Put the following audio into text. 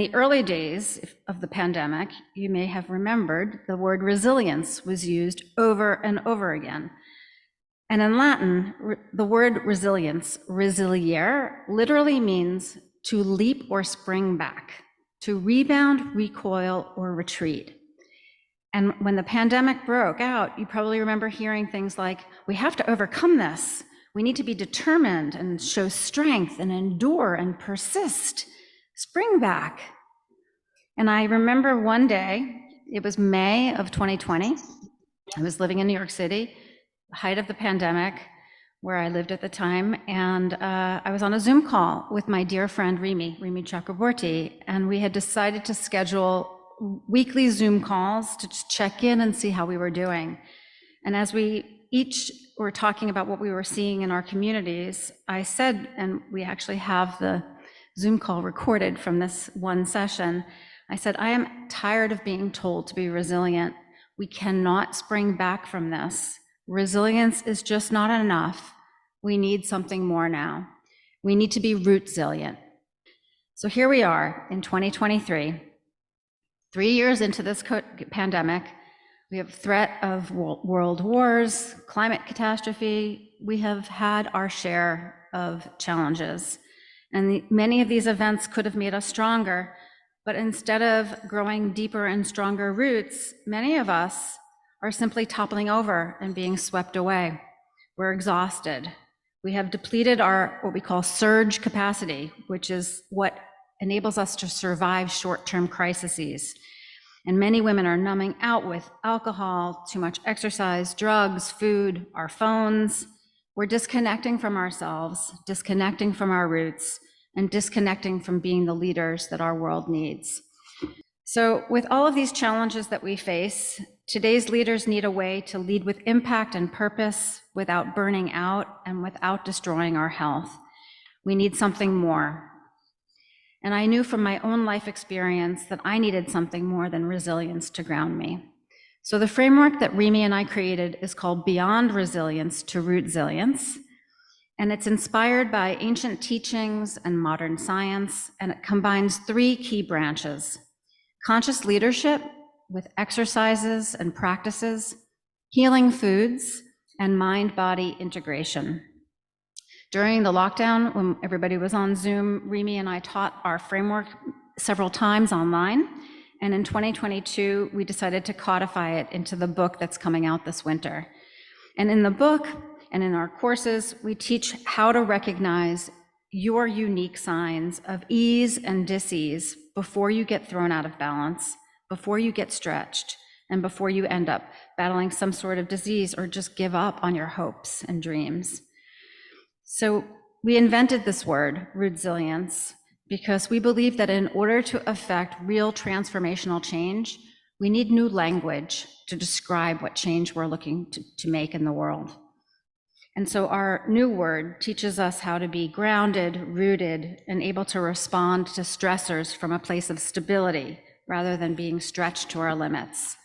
In the early days of the pandemic, you may have remembered the word resilience was used over and over again. And in Latin, the word resilience, resiliere, literally means to leap or spring back, to rebound, recoil, or retreat. And when the pandemic broke out, you probably remember hearing things like, we have to overcome this. We need to be determined and show strength and endure and persist. Spring back. And I remember one day, it was May of 2020. I was living in New York City, the height of the pandemic, where I lived at the time. And I was on a Zoom call with my dear friend, Rimi Chakraborty. And we had decided to schedule weekly Zoom calls to just check in and see how we were doing. And as we each were talking about what we were seeing in our communities, I said, and we actually have the Zoom call recorded from this one session, I said, I am tired of being told to be resilient. We cannot spring back from this. Resilience is just not enough. We need something more now. We need to be rootzilient. So here we are in 2023, 3 years into this pandemic. We have threat of world wars, climate catastrophe. We have had our share of challenges. And many of these events could have made us stronger, but instead of growing deeper and stronger roots, many of us are simply toppling over and being swept away. We're exhausted. We have depleted our what we call surge capacity, which is what enables us to survive short-term crises. And many women are numbing out with alcohol, too much exercise, drugs, food, our phones. We're disconnecting from ourselves, disconnecting from our roots, and disconnecting from being the leaders that our world needs. So with all of these challenges that we face, today's leaders need a way to lead with impact and purpose without burning out and without destroying our health. We need something more. And I knew from my own life experience that I needed something more than resilience to ground me. So the framework that Rimi and I created is called Beyond Resilience to Rootzilience. And it's inspired by ancient teachings and modern science, and it combines 3 key branches: conscious leadership with exercises and practices, healing foods, and mind-body integration. During the lockdown, when everybody was on Zoom, Rimi and I taught our framework several times online. And in 2022, we decided to codify it into the book that's coming out this winter. And in the book and in our courses, we teach how to recognize your unique signs of ease and dis-ease before you get thrown out of balance, before you get stretched, and before you end up battling some sort of disease or just give up on your hopes and dreams. So we invented this word, rootzilience, because we believe that in order to affect real transformational change, we need new language to describe what change we're looking to make in the world. And so our new word teaches us how to be grounded, rooted, and able to respond to stressors from a place of stability rather than being stretched to our limits.